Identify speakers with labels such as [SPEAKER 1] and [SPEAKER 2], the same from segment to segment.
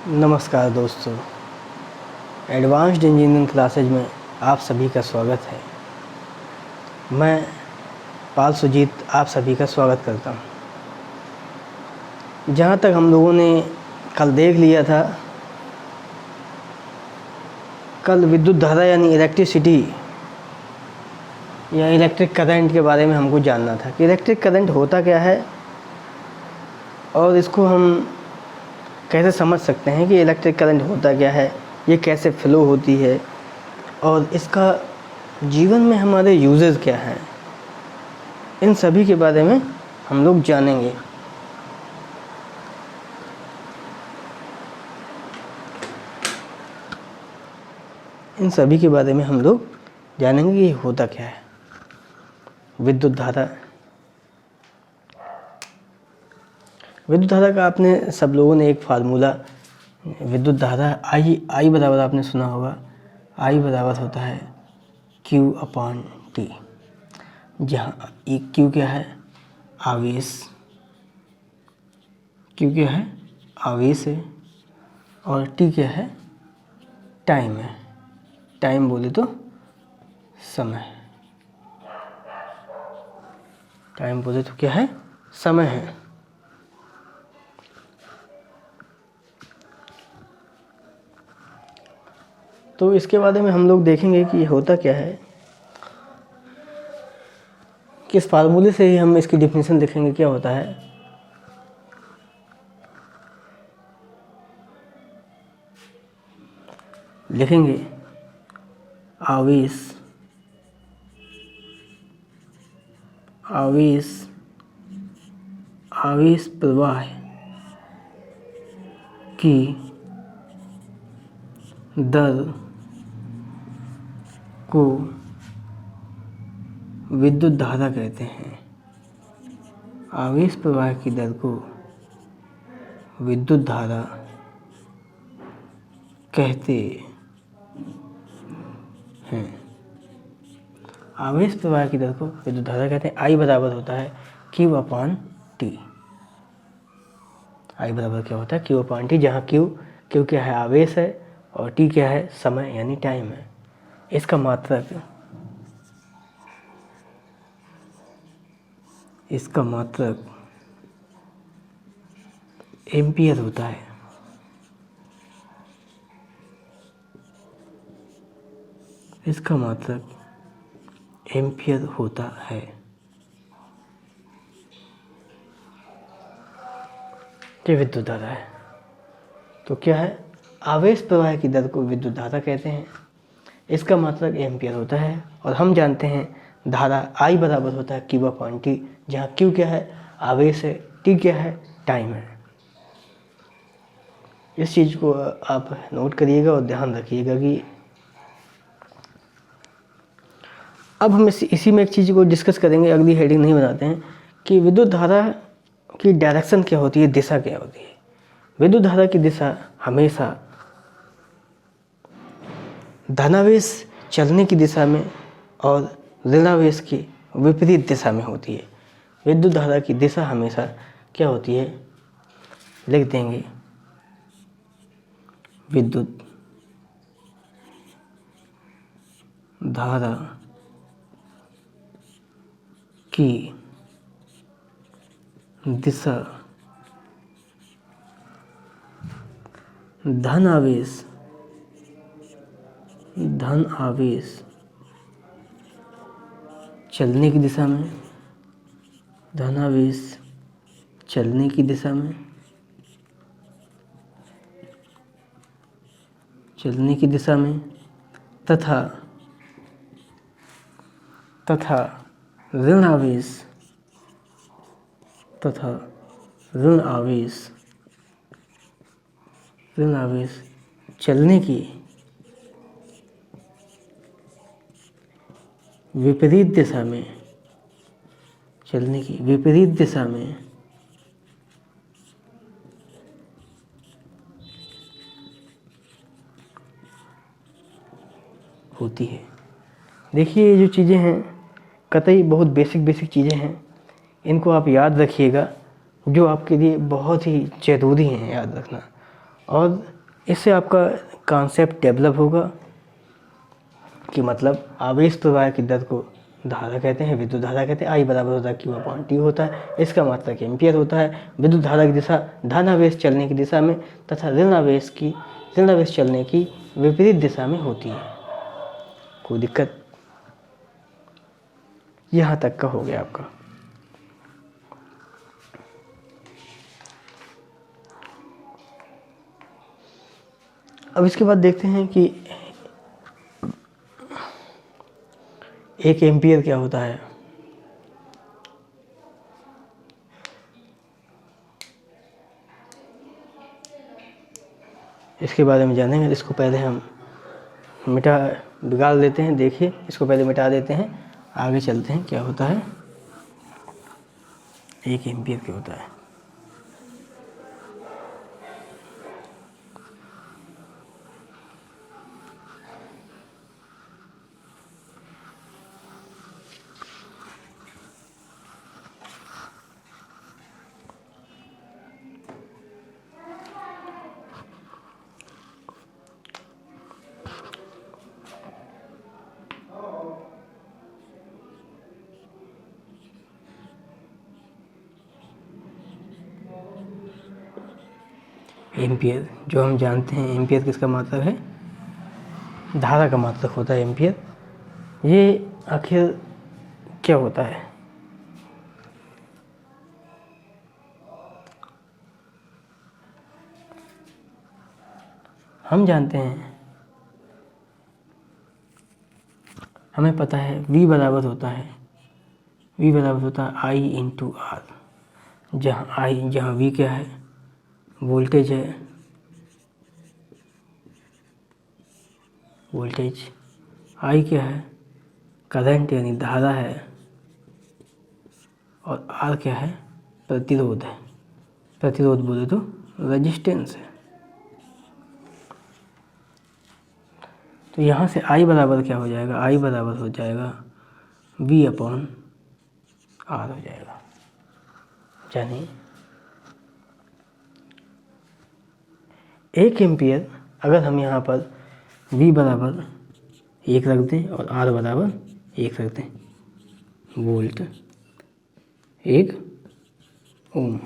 [SPEAKER 1] नमस्कार दोस्तों, advanced engineering classes में आप सभी का स्वागत है। मैं पाल सुजीत आप सभी का स्वागत करता हूं। जहां तक हम लोगों ने कल देख लिया था, कल विद्युत धारा यानी इलेक्ट्रिसिटी या इलेक्ट्रिक करंट के बारे में हमको जानना था कि इलेक्ट्रिक करंट होता क्या है और इसको हम कैसे समझ सकते हैं कि इलेक्ट्रिक करंट होता क्या है, ये कैसे फ्लो होती है और इसका जीवन में हमारे यूजेस क्या हैं। इन सभी के बारे में हम लोग जानेंगे। इन सभी के बारे में हम लोग जानेंगे कि ये होता क्या है। विद्युत धारा का आपने सब लोगों ने एक फार्मूला विद्युत धारा आई बराबर आपने सुना होगा। आई बराबर होता है Q/T, जहाँ एक Q क्या है, आवेश। Q क्या है, आवेश है, और T क्या है, टाइम है। टाइम बोले तो समय। टाइम बोले तो क्या है, समय है। तो इसके बारे में हम लोग देखेंगे कि होता क्या है। किस फार्मूले से ही हम इसकी डिफिनीशन देखेंगे क्या होता है। लिखेंगे आवेश प्रवाह की दर को विद्युत धारा कहते हैं। आवेश प्रवाह की दर को विद्युत धारा कहते हैं। आवेश प्रवाह की दर को विद्युत धारा कहते हैं। आई बराबर होता है Q/T। आई बराबर क्या होता है, Q/T, जहाँ Q क्या है, आवेश है, और T क्या है, समय यानी टाइम है। इसका मात्रक एम्पियर होता है। इसका मात्रक एम्पियर होता है। ये विद्युत धारा है। तो क्या है, आवेश प्रवाह की दर को विद्युत धारा कहते हैं। इसका मात्रक एम्पियर होता है, और हम जानते हैं धारा I बराबर होता है Q/T, जहाँ Q क्या है, आवेश है, T क्या है, टाइम है। इस चीज़ को आप नोट करिएगा और ध्यान रखिएगा कि अब हम इसी में एक चीज़ को डिस्कस करेंगे। अगली हेडिंग नहीं बनाते हैं कि विद्युत धारा की डायरेक्शन क्या होती है, दिशा क्या होती है। विद्युत धारा की दिशा हमेशा धनावेश चलने की दिशा में और ऋणावेश की विपरीत दिशा में होती है। विद्युत धारा की दिशा हमेशा क्या होती है, लिख देंगे विद्युत धारा की दिशा धन आवेश चलने की दिशा में, धनावेश चलने की दिशा में, तथा ऋण आवेश चलने की विपरीत दिशा में होती है। देखिए, ये जो चीज़ें हैं कतई बहुत बेसिक चीज़ें हैं, इनको आप याद रखिएगा, जो आपके लिए बहुत ही ज़रूरी हैं याद रखना। और इससे आपका कॉन्सेप्ट डेवलप होगा कि मतलब आवेश प्रवाह की दर को धारा कहते हैं, विद्युत धारा कहते हैं। I बराबर होता है Q/T होता है, इसका मात्रक एम्पियर होता है। विद्युत धारा की दिशा धनावेश चलने की दिशा में तथा ऋणावेश चलने की विपरीत दिशा में होती है। कोई दिक्कत? यहाँ तक का हो गया आपका। अब इसके बाद देखते हैं कि 1 एम्पियर क्या होता है। इसके बारे में जानेंगे। इसको पहले हम बिगाड़ देते हैं। देखिए, इसको पहले मिटा देते हैं, आगे चलते हैं क्या होता है। 1 एम्पियर क्या होता है। एम्पियर जो हम जानते हैं, एम्पियर किसका मात्रक है? धारा का मात्रक होता है एम्पियर। ये आखिर क्या होता है? हम जानते हैं, हमें पता है V बराबर होता है I इंटू R, जहाँ V क्या है? वोल्टेज है, वोल्टेज। I क्या है? करंट यानी धारा है, और R क्या है? प्रतिरोध है। प्रतिरोध बोले तो रेजिस्टेंस है। तो यहाँ से I बराबर क्या हो जाएगा? I बराबर हो जाएगा V/R हो जाएगा। यानी 1 एम्पियर अगर हम यहाँ पर V बराबर 1 रख दें और R बराबर 1 रख दें, वोल्ट 1 ओम।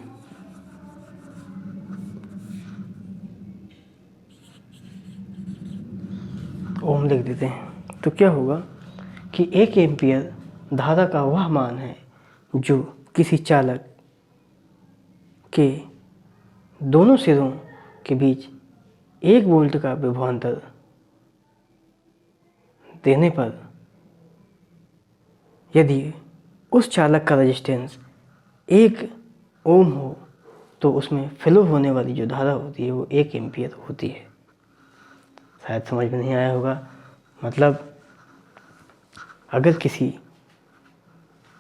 [SPEAKER 1] ओम लिख देते हैं, तो क्या होगा कि 1 एम्पियर धारा का वह मान है जो किसी चालक के दोनों सिरों के बीच 1 वोल्ट का विभवांतर देने पर यदि उस चालक का रेजिस्टेंस 1 ओम हो तो उसमें फ्लो होने वाली जो धारा होती है वो 1 एम्पियर होती है। शायद समझ में नहीं आया होगा। मतलब अगर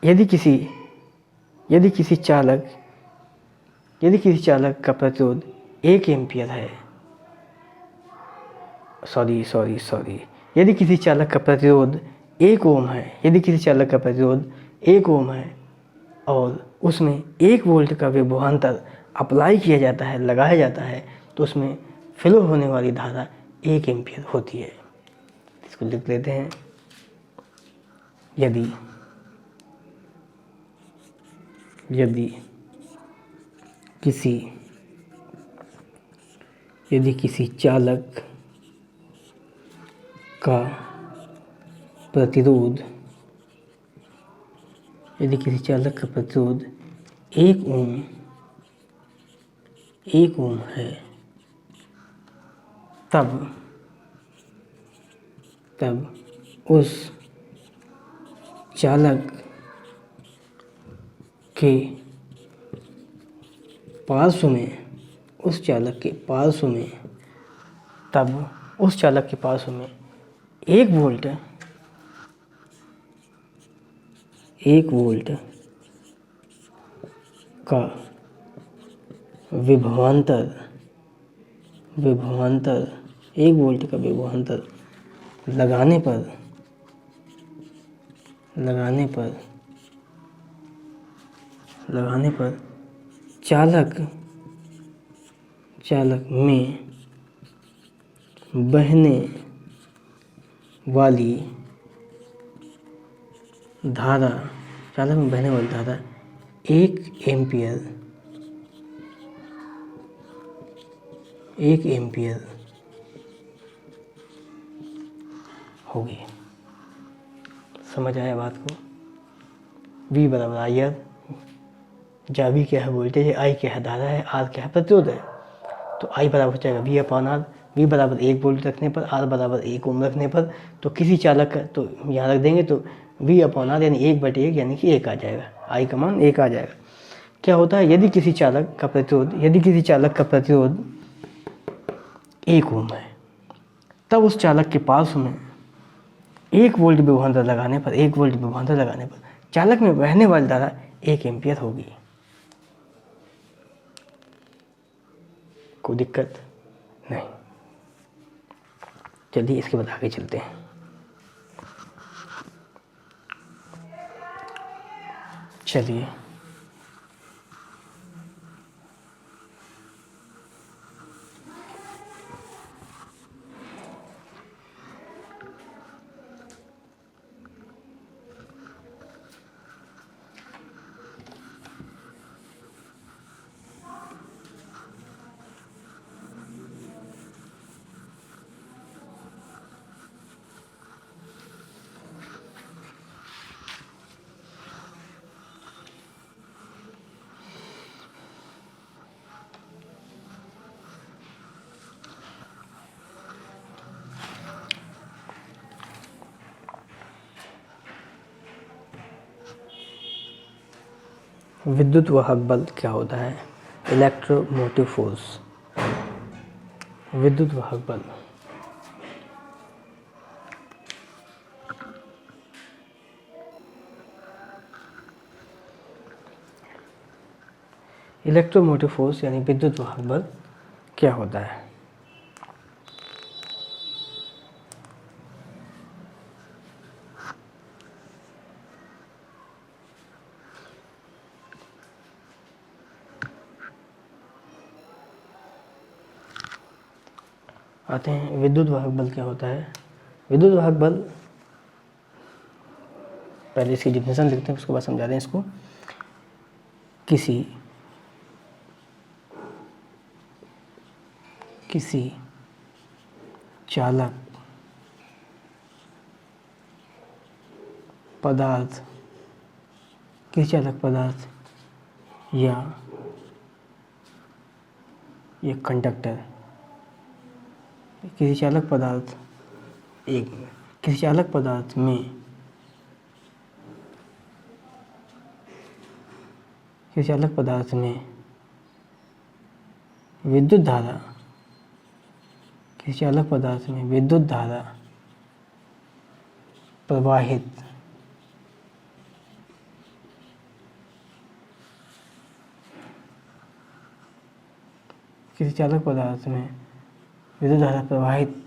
[SPEAKER 1] यदि किसी चालक का प्रतिरोध 1 एम्पियर है, यदि किसी चालक का प्रतिरोध 1 ओम है, और उसमें 1 वोल्ट का विभवांतर अप्लाई किया जाता है, लगाया जाता है, तो उसमें फ्लो होने वाली धारा 1 एम्पियर होती है। इसको लिख लेते हैं। यदि किसी चालक का प्रतिरोध 1 ओम है, तब उस चालक के पार्श्व में 1 वोल्ट का विभवांतर 1 वोल्ट का विभवांतर लगाने पर चालक में बहने वाली धारा, चालक में बहने वाली धारा 1 एम्पियर होगी। समझ आया बात को? V बराबर आई आर, जहाँ V क्या है वोल्टेज है, I क्या है धारा है, R क्या है प्रतिरोध है। तो I बराबर हो जाएगा V अपॉन आर। V बराबर 1 वोल्ट रखने पर, R बराबर 1 ओम रखने पर, तो किसी चालक का तो यहाँ रख देंगे तो V अपॉन आर यानी 1/1 यानी कि 1 आ जाएगा। I का मान 1 आ जाएगा। क्या होता है, यदि किसी चालक का प्रतिरोध 1 ओम है, तब उस चालक के पास में 1 वोल्ट विभवांतर लगाने पर चालक में बहने वाली धारा 1 एम्पियर होगी। कोई दिक्कत नहीं। चलिए इसके बाद आगे चलते हैं। चलिए विद्युत वाहक बल क्या होता है? Electromotive force. विद्युत वाहक बल इलेक्ट्रोमोटिव फोर्स यानी विद्युत वाहक बल क्या होता है? आते हैं विद्युत वाहक बल क्या होता है। विद्युत वाहक बल, पहले इसकी डेफिनेशन लिखते हैं, उसके बाद समझा दें इसको। किसी चालक पदार्थ या एक कंडक्टर किसी चालक पदार्थ में विद्युत धारा प्रवाहित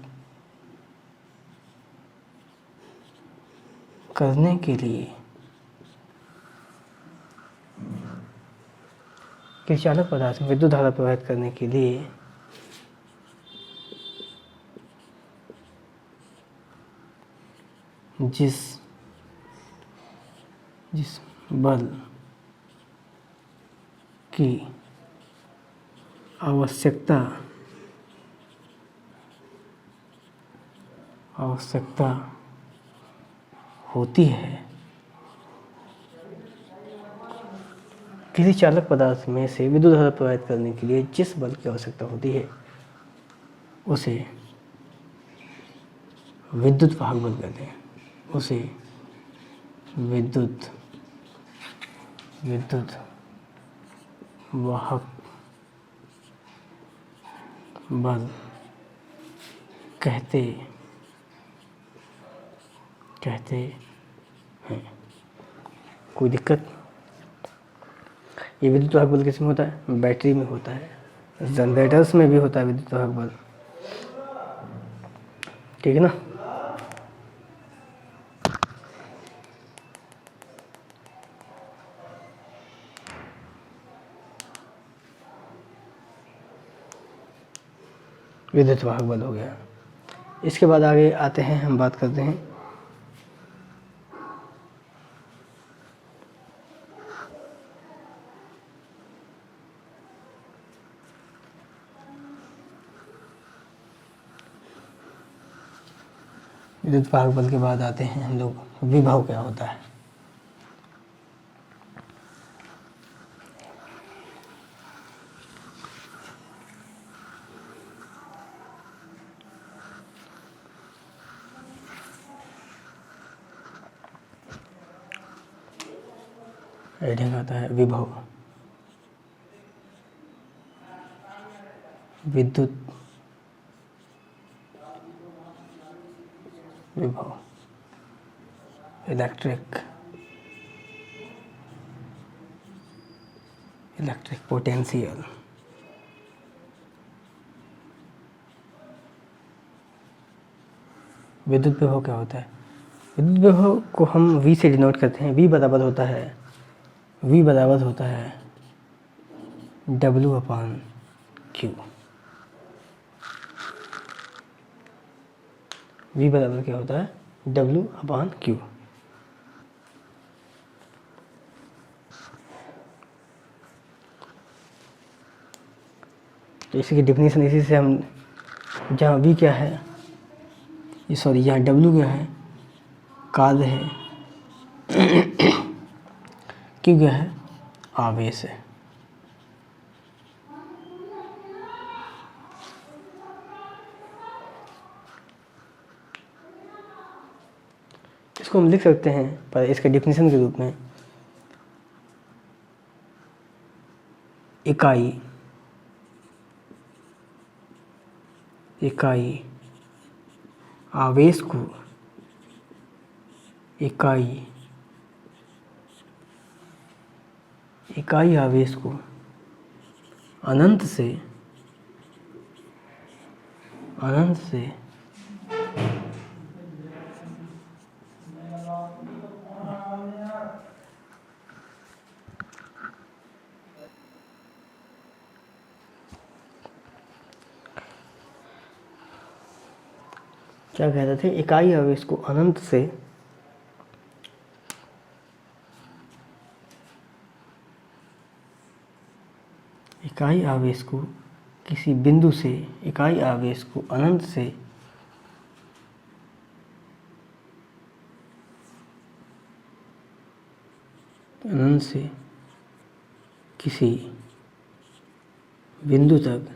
[SPEAKER 1] करने के लिए किसी चालक पदार्थ में विद्युत धारा प्रवाहित करने के लिए जिस बल की आवश्यकता होती है, किसी चालक पदार्थ में से विद्युत धारा प्रवाहित करने के लिए जिस बल की आवश्यकता होती है उसे विद्युत वाहक बल कहते हैं। उसे विद्युत वाहक बल कहते हैं। कोई दिक्कत? ये विद्युत वाहक बल किसमें होता है? बैटरी में होता है, जनरेटर्स में भी होता है विद्युत वाहक बल। ठीक है ना? विद्युत वाहक बल हो गया। इसके बाद आगे आते हैं, हम बात करते हैं विद्युत वाहक बल के बाद आते हैं हम लोग विभव क्या होता है। हेडिंग आता है विभव, विद्युत विभव, इलेक्ट्रिक पोटेंशियल। विद्युत विभव क्या होता है? विद्युत विभव को हम V से डिनोट करते हैं। V बराबर होता है W/Q। V बराबर क्या होता है? W/Q। तो इसी की डिफिनीशन इसी से हम, जहाँ V क्या है, यहाँ W क्या है, कार्य है, Q क्या है, आवेश है। इसको हम लिख सकते हैं पर इसके डिफिनीशन के रूप में इकाई आवेश को इकाई आवेश को अनंत से क्या कहते थे, इकाई आवेश को अनंत से इकाई आवेश को किसी बिंदु से, इकाई आवेश को अनंत से किसी बिंदु तक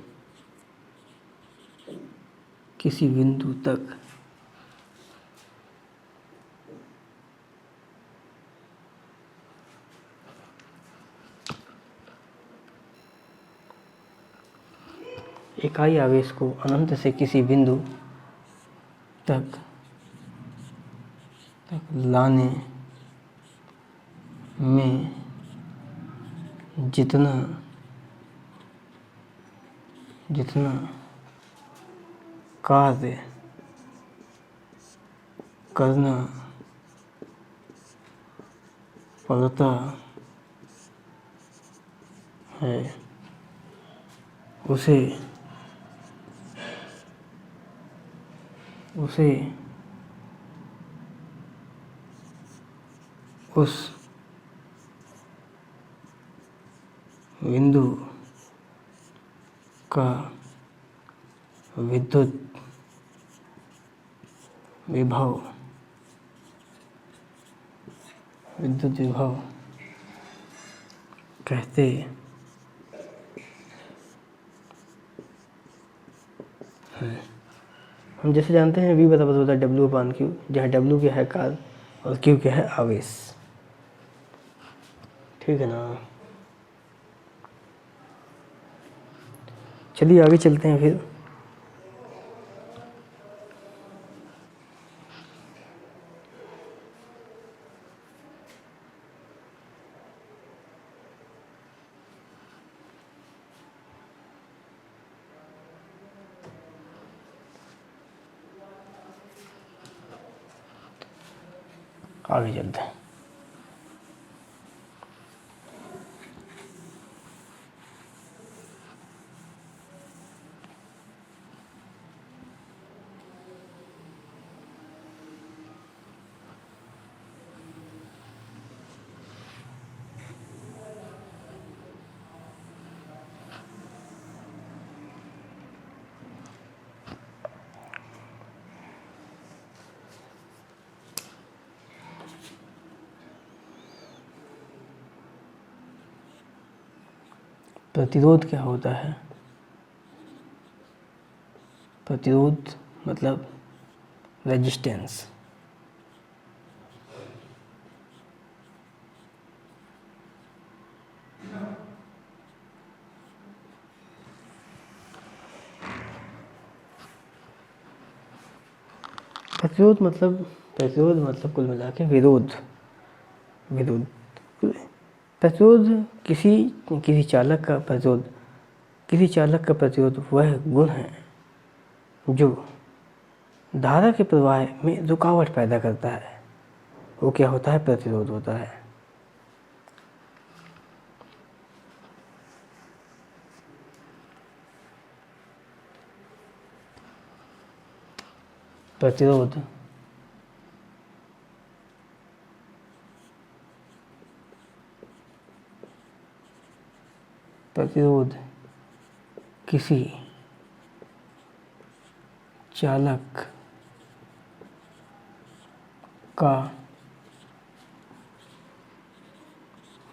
[SPEAKER 1] इकाई आवेश को अनंत से किसी बिंदु तक लाने में जितना कार्य करना पड़ता है उसे उस बिंदु का विद्युत विभव कहते हैं। हम जैसे जानते हैं V बराबर होता है W/Q, जहाँ W क्या है कार्य और Q क्या है आवेश। ठीक है ना। चलिए आगे चलते हैं फिर। आगे चलते हैं। प्रतिरोध क्या होता है? प्रतिरोध मतलब रेजिस्टेंस। प्रतिरोध मतलब कुल मिला के विरोध। विरोध प्रतिरोध किसी किसी चालक का प्रतिरोध किसी चालक का प्रतिरोध वह गुण है जो धारा के प्रवाह में रुकावट पैदा करता है। वो क्या होता है? प्रतिरोध होता है। प्रतिरोध प्रतिरोध किसी चालक का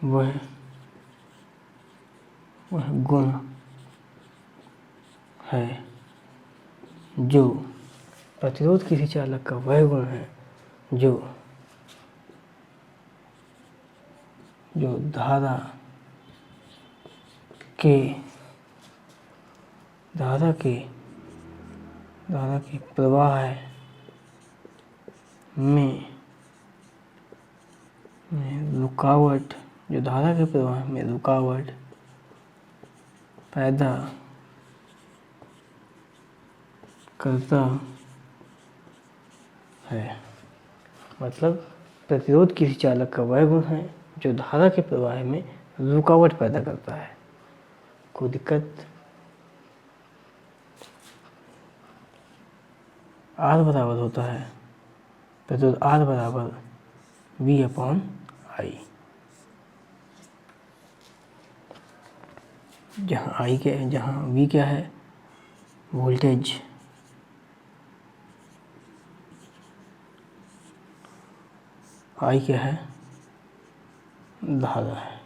[SPEAKER 1] वह गुण है जो प्रतिरोध किसी चालक का वह गुण है जो धारा के प्रवाह में रुकावट पैदा करता है। मतलब प्रतिरोध किसी चालक का वह गुण है जो धारा के प्रवाह में रुकावट पैदा करता है। कोई दिक्कत? R बराबर होता है प्रतिरोध R बराबर V/I, जहाँ V क्या है? वोल्टेज, I क्या है? धारा है।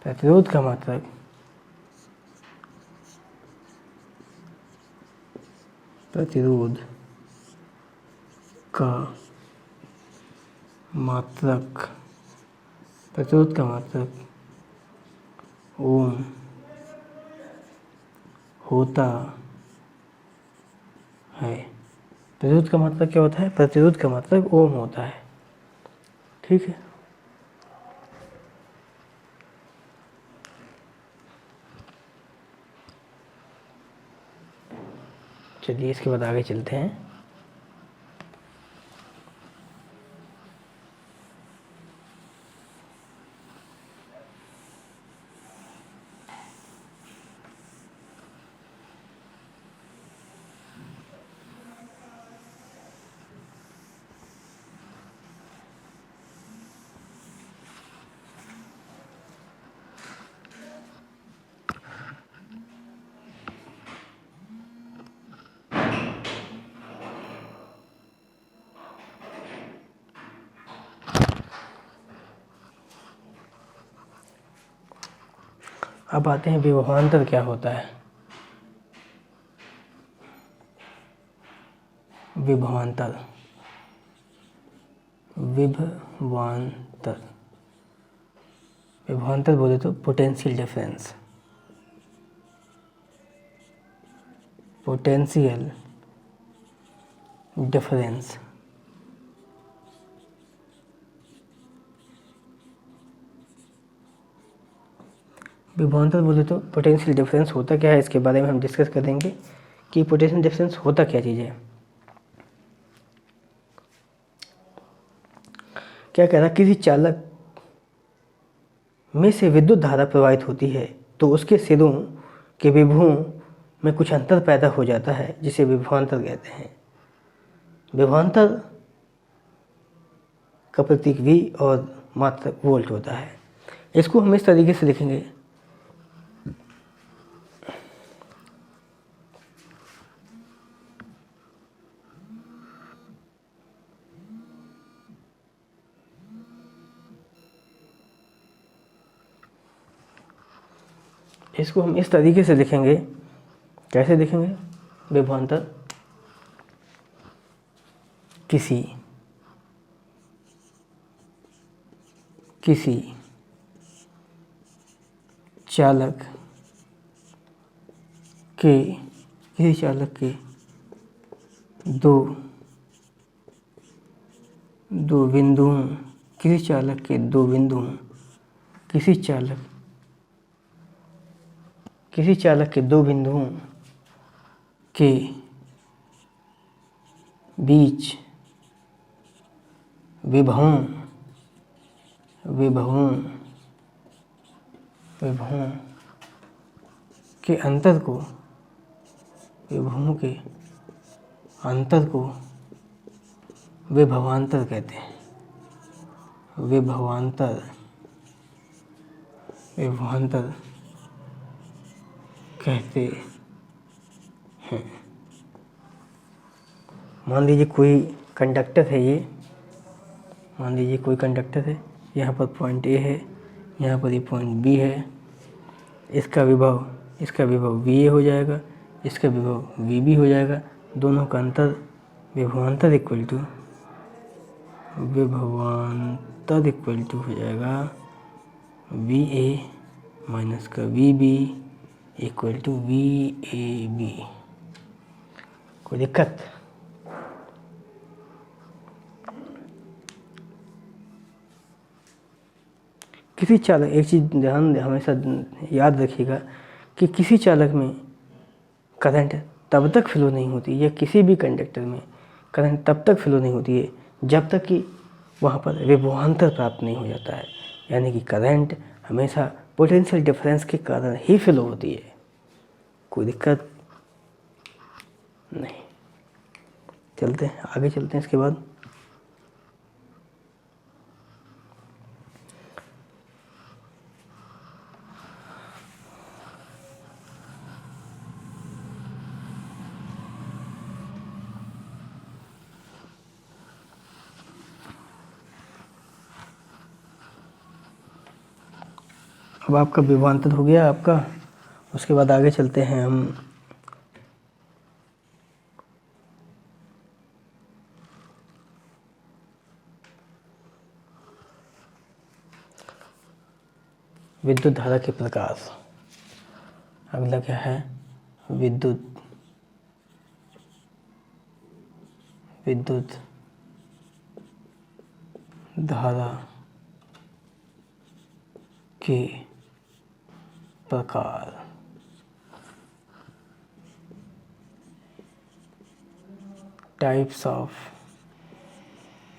[SPEAKER 1] प्रतिरोध का मात्रक प्रतिरोध का मात्रक ओम होता है। प्रतिरोध का मात्रक क्या होता है? प्रतिरोध का मात्रक ओम होता है। ठीक है। चलिए इसके बाद आगे चलते हैं। अब आते हैं विभवांतर क्या होता है। विभवांतर बोले तो पोटेंशियल डिफरेंस। विभवांतर बोले तो पोटेंशियल डिफरेंस होता क्या है, इसके बारे में हम डिस्कस करेंगे कि पोटेंशियल डिफरेंस होता क्या चीज़ है। क्या कह रहा, किसी चालक में से विद्युत धारा प्रवाहित होती है तो उसके सिरों के विभवों में कुछ अंतर पैदा हो जाता है जिसे विभवांतर कहते हैं। विभवांतर का प्रतीक V और मात्रक वोल्ट होता है। इसको हम इस तरीके से लिखेंगे, इसको हम इस तरीके से लिखेंगे, कैसे लिखेंगे? विभवांतर किसी चालक के दो बिंदुओं किसी चालक के दो बिंदुओं किसी चालक के दो बिंदुओं के बीच विभवों के अंतर को विभवांतर कहते हैं। विभवांतर कहते हैं। मान लीजिए कोई कंडक्टर है, यहाँ पर पॉइंट ए है, यहाँ पर ये पॉइंट बी है। इसका विभव VA हो जाएगा, इसका विभव VB हो जाएगा। दोनों का अंतर विभवांतर इक्वल टू हो जाएगा VA माइनस का VB इक्वल टू VAB। कोई दिक्कत? किसी चालक, एक चीज़ ध्यान हमेशा याद रखिएगा कि किसी चालक में करंट तब तक फ्लो नहीं होती है, किसी भी कंडक्टर में करंट तब तक फ्लो नहीं होती है जब तक कि वहाँ पर विभवांतर प्राप्त नहीं हो जाता है। यानी कि करंट हमेशा पोटेंशियल डिफरेंस के कारण ही फ्लो होती है। कोई दिक्कत नहीं। आगे चलते हैं। इसके बाद अब आपका विभवांतर हो गया आपका। उसके बाद आगे चलते हैं हम विद्युत धारा के प्रकार। अगला क्या है? विद्युत धारा के प्रकार। Types of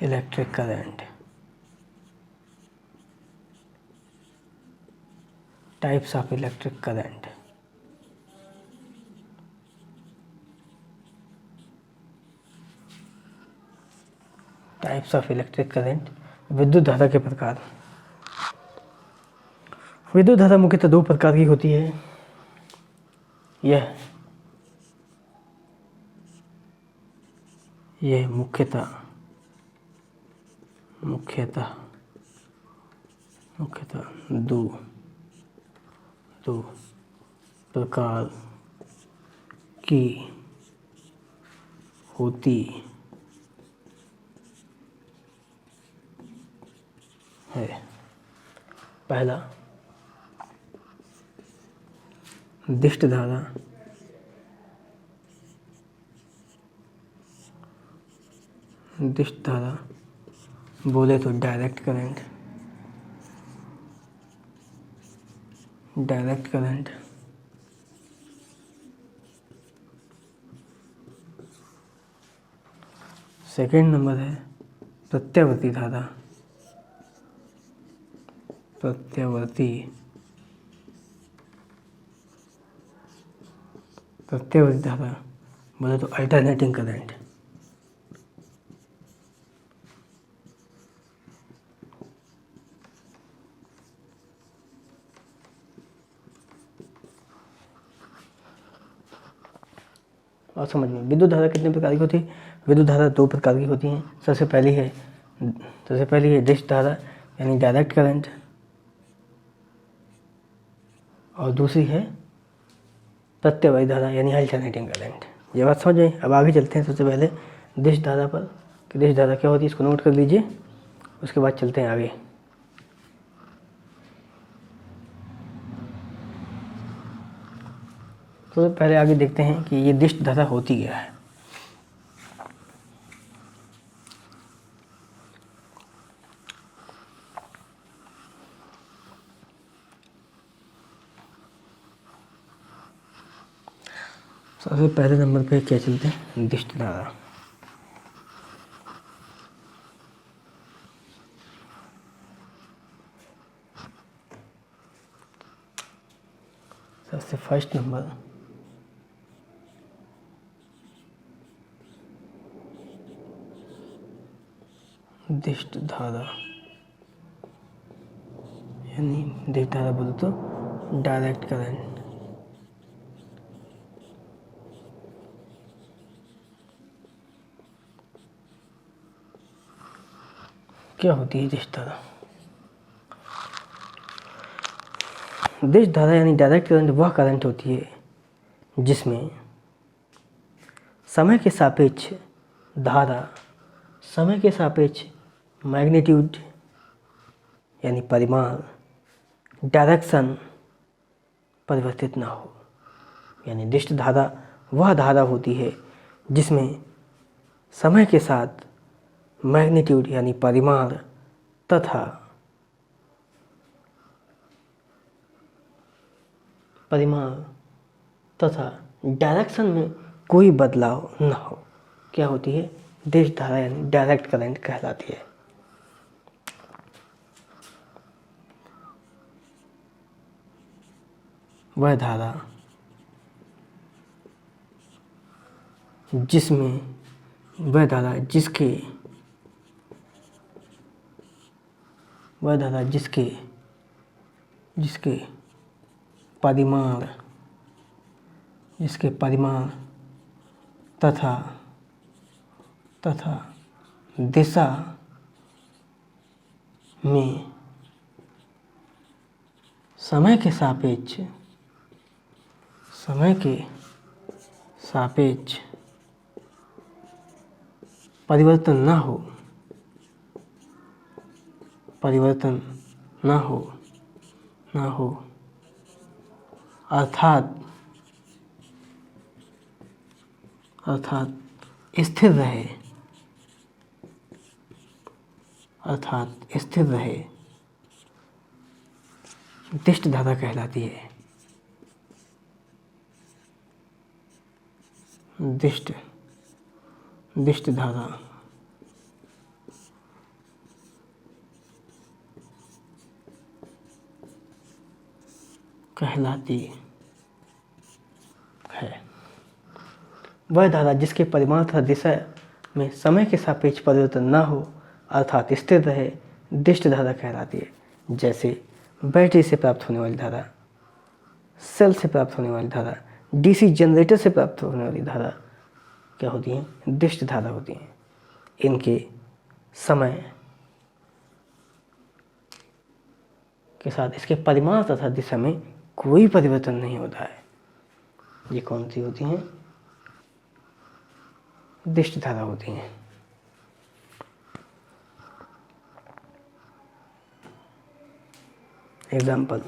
[SPEAKER 1] electric current. Types of electric current. Types of electric current, विद्युत धारा के प्रकार। विद्युत धारा मुख्यतः दो प्रकार की होती है। यह मुख्यतः दो प्रकार की होती है। पहला दिष्ट धारा, बोले तो डायरेक्ट करंट। सेकेंड नंबर है प्रत्यावर्ती धारा। प्रत्यावर्ती धारा बोले तो अल्टरनेटिंग करंट। और समझ में, विद्युत धारा कितने प्रकार की होती है? विद्युत धारा दो प्रकार की होती हैं। सबसे पहली है दिष्ट धारा यानी डायरेक्ट करंट। और दूसरी है प्रत्यवाही धारा यानी अल्टरनेटिंग करंट। ये बात समझ में। अब आगे चलते हैं सबसे पहले दिश धारा पर कि दिश धारा क्या होती है, इसको नोट कर लीजिए, उसके बाद चलते हैं आगे। तो पहले आगे देखते हैं कि ये दिश धारा होती क्या है। सबसे पहले नंबर पे क्या चलते हैं, दिश धारा। सबसे फर्स्ट नंबर दिश धारा यानी दिश धारा बोलो तो डायरेक्ट करंट। क्या होती है दिश धारा? दिश धारा यानी डायरेक्ट करंट वह करंट होती है जिसमें समय के सापेक्ष धारा, समय के सापेक्ष मैग्नीट्यूड यानी परिमाण, डायरेक्शन परिवर्तित ना हो। यानी दिश धारा वह धारा होती है जिसमें समय के साथ मैग्नीट्यूड यानी परिमाण तथा डायरेक्शन में कोई बदलाव न हो। क्या होती है? दिश धारा यानी डायरेक्ट करंट कहलाती है। वह धारा जिसमें वह धारा जिसके परिमाण तथा दिशा में समय के सापेक्ष परिवर्तन ना हो अर्थात स्थिर रहे दिश धारा कहलाती है। दिश धारा कहलाती है। वह धारा जिसके परिमाण तथा दिशा में समय के सापेक्ष परिवर्तन न हो अर्थात स्थिर रहे दिश धारा कहलाती है। जैसे बैटरी से प्राप्त होने वाली धारा, सेल से प्राप्त होने वाली धारा, डीसी जनरेटर से प्राप्त होने वाली धारा क्या होती हैं? दिश धारा होती हैं। इनके समय के साथ इसके परिमाण तथा दिशा में कोई परिवर्तन नहीं होता है। ये कौन सी होती हैं? दिश धारा होती हैं। एग्जाम्पल,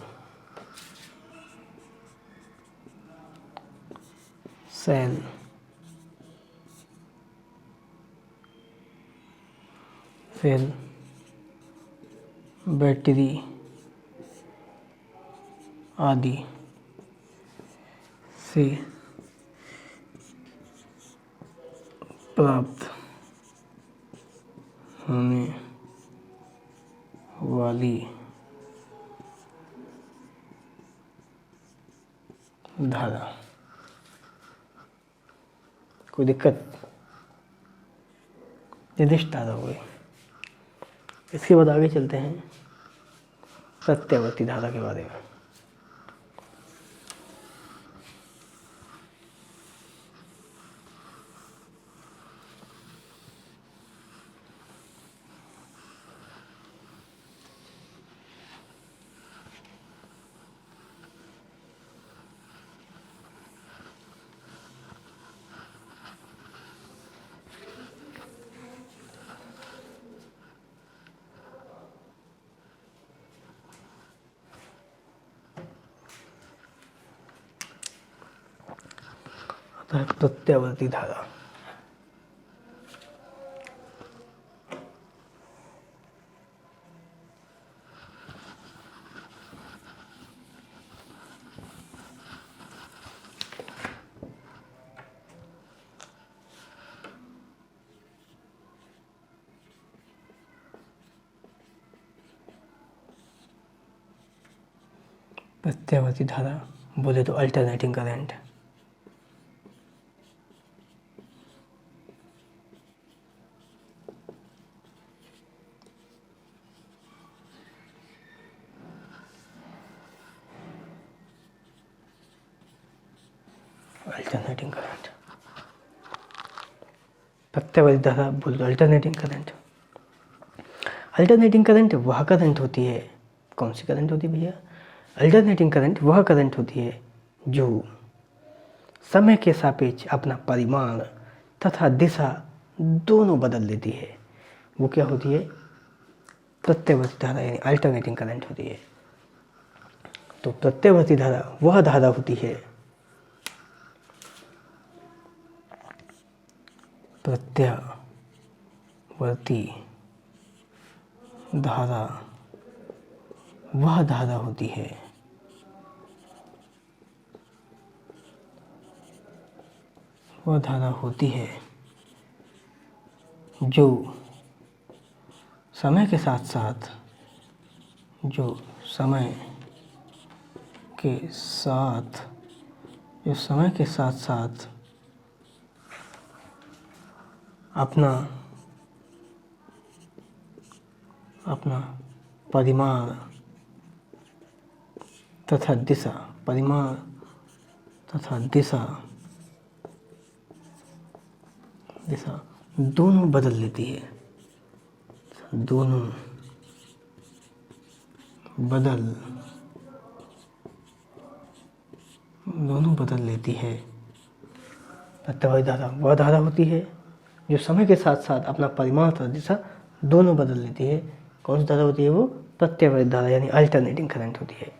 [SPEAKER 1] सेल, बैटरी आदि से प्राप्त होने वाली धारा। कोई दिक्कत? निर्दिष्ट धारा हो गई। इसके बाद आगे चलते हैं प्रत्यावर्ती धारा के बारे में। होता है प्रत्यावर्ती धारा। प्रत्यावर्ती धारा बोले तो अल्टरनेटिंग करंट। अल्टरनेटिंग करंट, प्रत्यावर्ती धारा बोले तो अल्टरनेटिंग करंट। अल्टरनेटिंग करंट वह करंट होती है, कौन सी करंट होती है भैया? अल्टरनेटिंग करंट वह करंट होती है जो समय के सापेक्ष अपना परिमाण तथा दिशा दोनों बदल लेती है। वो क्या होती है? प्रत्यावर्ती धारा यानी अल्टरनेटिंग करंट होती है। तो प्रत्यावर्ती धारा वह धारा होती है, प्रत्यावर्ती धारा वह धारा होती है जो समय के साथ साथ अपना परिमाण तथा दिशा दोनों बदल लेती है, दोनों बदल लेती है। प्रत्यावर्ती धारा वह धारा होती है जो समय के साथ साथ अपना परिमाण तथा दिशा दोनों बदल लेती है। कौन सी धारा होती है? वो प्रत्यावर्ती धारा यानी अल्टरनेटिंग करंट होती है।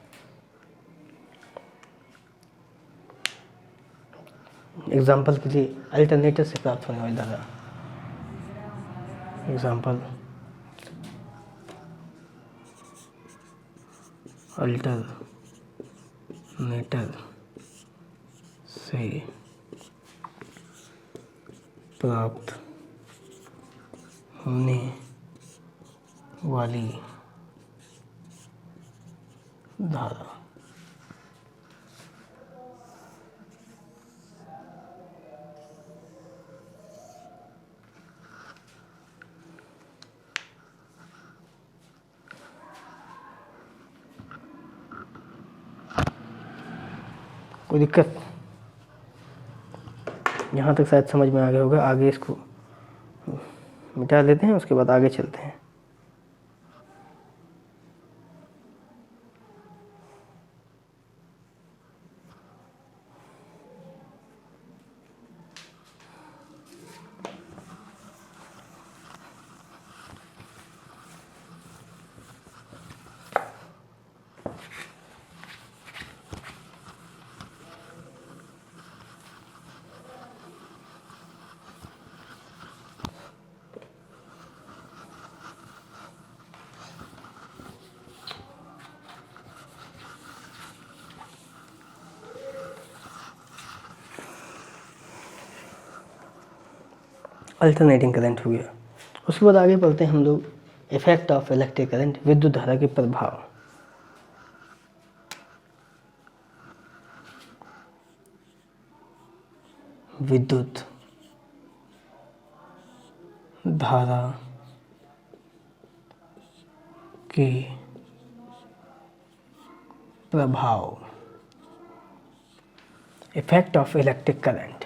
[SPEAKER 1] एग्जाम्पल के लिए अल्टरनेटर से प्राप्त होने वाली धारा, एग्जाम्पल अल्टरनेटर से प्राप्त होने वाली धारा। कोई दिक्कत? यहाँ तक शायद समझ में आ गया होगा। आगे इसको मिटा लेते हैं, उसके बाद आगे चलते हैं। अल्टरनेटिंग करंट हो गया। उसके बाद आगे बढ़ते हैं हम लोग इफेक्ट ऑफ इलेक्ट्रिक करंट, विद्युत धारा के प्रभाव। विद्युत धारा के प्रभाव, effect of electric current,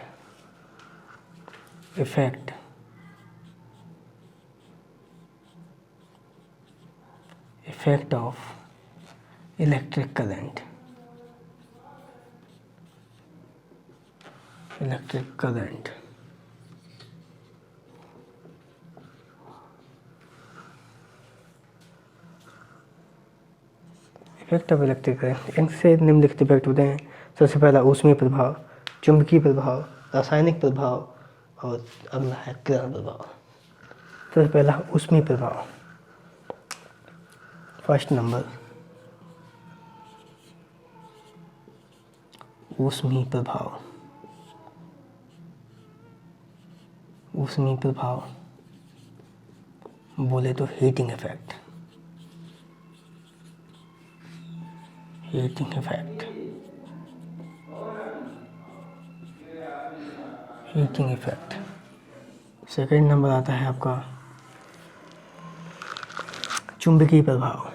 [SPEAKER 1] effect of electric current, effect of electric current. इनसे निम्नलिखित इफेक्ट होते हैं। सबसे पहला ऊष्मीय प्रभाव, चुंबकीय प्रभाव, रासायनिक प्रभाव और अगला है किरण प्रभाव। सबसे पहला ऊष्मीय प्रभाव। फर्स्ट नंबर ऊष्मीय प्रभाव। ऊष्मीय प्रभाव बोले तो heating effect. Heating effect. Heating effect. Second number आता है आपका चुंबकीय प्रभाव।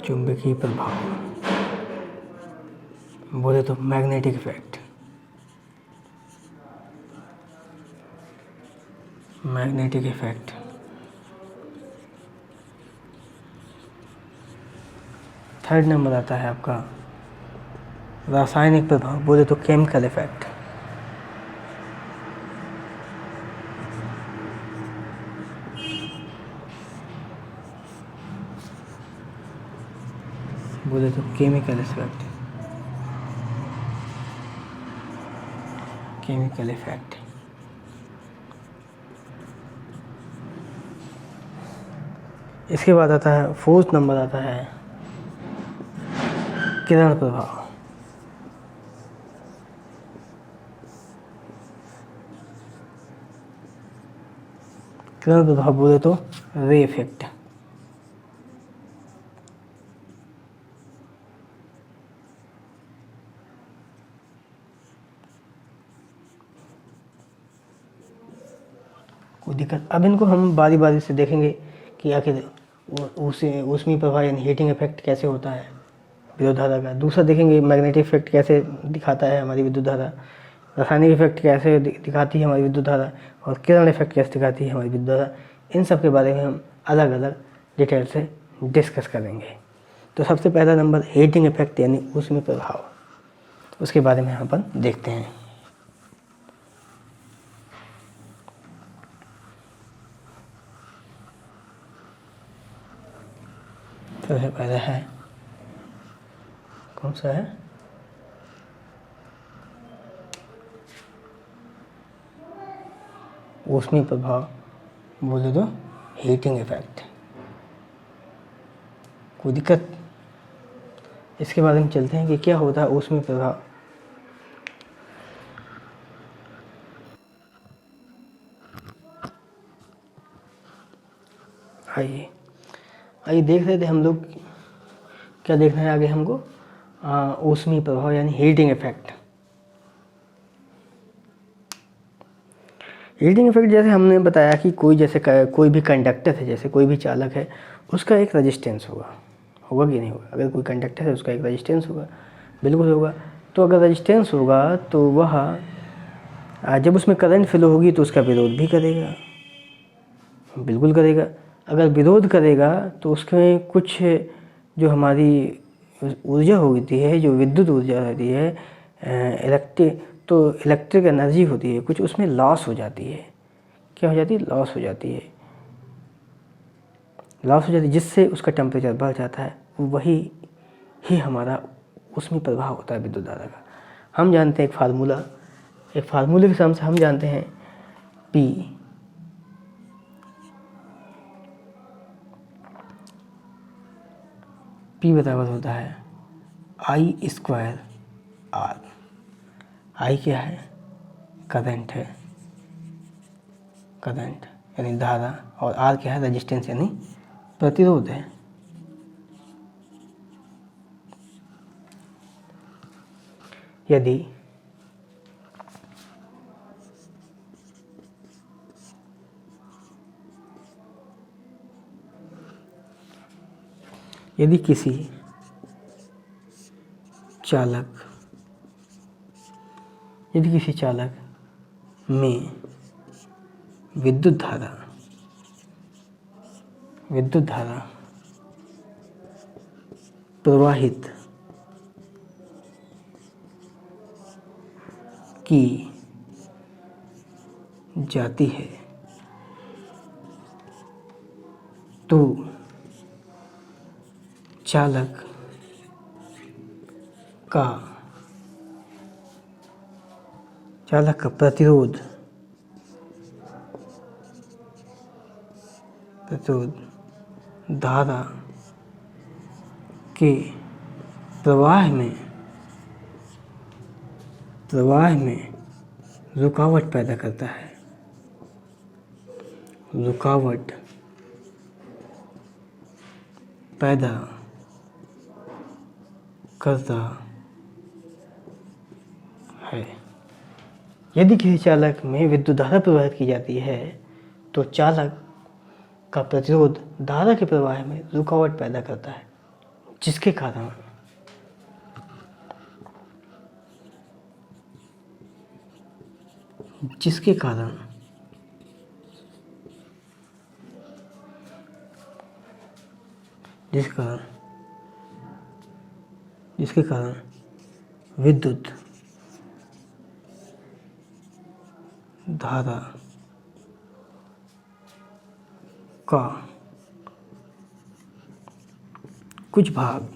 [SPEAKER 1] चुंबकीय प्रभाव बोले तो magnetic effect. Magnetic effect. Third number आता है आपका रासायनिक प्रभाव बोले तो केमिकल इफेक्ट। बोले तो केमिकल इफेक्ट। Chemical effect. इसके बाद आता है फोर्थ नंबर आता है किरण प्रभाव। किरण प्रभाव बोले तो रे इफेक्ट। कोई दिक्कत। अब इनको हम बारी बारी से देखेंगे कि आखिर ऊष्मीय प्रभाव यानी हीटिंग इफेक्ट कैसे होता है विद्युत धारा का। दूसरा देखेंगे मैग्नेटिक इफेक्ट कैसे दिखाता है हमारी विद्युत धारा। रासायनिक इफेक्ट कैसे दिखाती है हमारी विद्युत धारा। और किरण इफेक्ट कैसे दिखाती है हमारी विद्युत धारा। इन सब के बारे में हम अलग अलग डिटेल से डिस्कस करेंगे। तो सबसे पहला नंबर हीटिंग इफेक्ट यानी ऊष्मीय प्रभाव, उसके बारे में हम अपन देखते हैं। सबसे पहला है कौन सा है ऊष्मीय प्रभाव बोले तो हीटिंग इफेक्ट। कोई दिक्कत। इसके बारे में चलते हैं कि क्या होता है ऊष्मीय प्रभाव। आइए आइए देख रहे थे हम लोग, क्या देखना है आगे हमको, ऊष्मीय प्रभाव यानी हीटिंग इफेक्ट। हीटिंग इफेक्ट जैसे हमने बताया कि कोई भी कंडक्टर है, जैसे कोई भी चालक है, उसका एक रेजिस्टेंस होगा कि नहीं होगा। अगर कोई कंडक्टर है उसका एक रेजिस्टेंस होगा, बिल्कुल होगा। तो अगर रेजिस्टेंस होगा तो वह जब उसमें करंट फ्लो होगी तो उसका विरोध भी करेगा, बिल्कुल करेगा। अगर विरोध करेगा तो उसमें कुछ जो हमारी ऊर्जा होती है, जो विद्युत ऊर्जा होती है, इलेक्ट्रिक एनर्जी होती है, कुछ उसमें लॉस हो जाती है। क्या हो जाती है? लॉस हो जाती है। जिससे उसका टेम्परेचर बढ़ जाता है। वही ही हमारा ऊष्मीय प्रभाव होता है विद्युत धारा का। हम जानते हैं एक फार्मूले के सामने से हम जानते हैं P बराबर होता है I² R। I क्या है? करंट है, करंट यानी धारा, और R क्या है? रेजिस्टेंस यानी प्रतिरोध है। यदि किसी चालक में विद्युत धारा प्रवाहित की जाती है तो चालक का चालक का प्रतिरोध धारा के प्रवाह में रुकावट पैदा करता है। रुकावट पैदा करता है। यदि किसी चालक में विद्युत धारा प्रवाहित की जाती है तो चालक का प्रतिरोध धारा के प्रवाह में रुकावट पैदा करता है, जिसके कारण जिसके कारण विद्युत धारा का कुछ भाग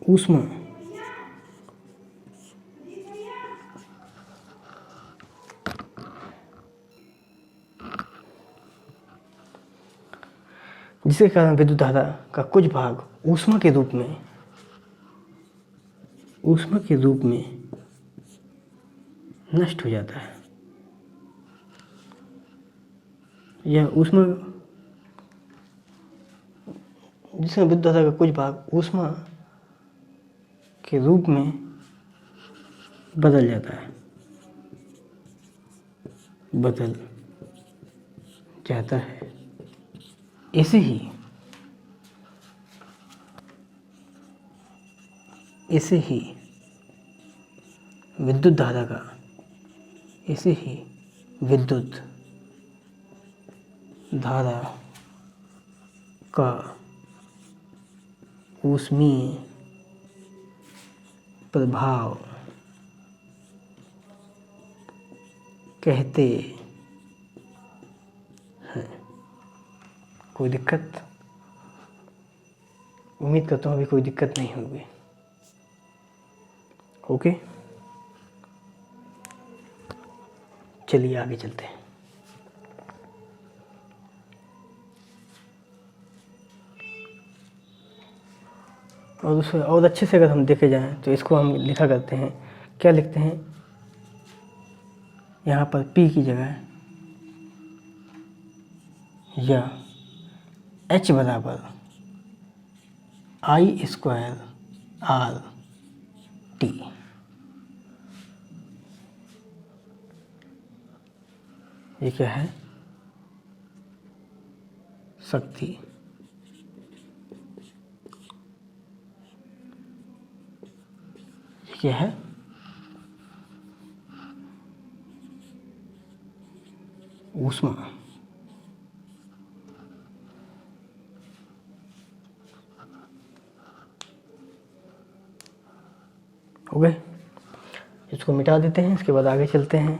[SPEAKER 1] ऊष्मा जिसके कारण विद्युत धारा का कुछ भाग ऊष्मा के रूप में नष्ट हो जाता है। यह ऊष्मा जिसमें विद्युत धारा का कुछ भाग ऊष्मा के रूप में बदल जाता है। ऐसे ही विद्युत धारा का ऊष्मीय प्रभाव कहते हैं। कोई दिक्कत? उम्मीद करता हूँ अभी कोई दिक्कत नहीं होगी। ओके, चलिए आगे चलते हैं। और उसमें और अच्छे से अगर हम देखे जाएं तो इसको हम लिखा करते हैं, क्या लिखते हैं यहाँ पर P की जगह या H बराबर I² RT। ये क्या है? शक्ति। ये क्या है? ऊष्मा। हो गए, इसको मिटा देते हैं, इसके बाद आगे चलते हैं।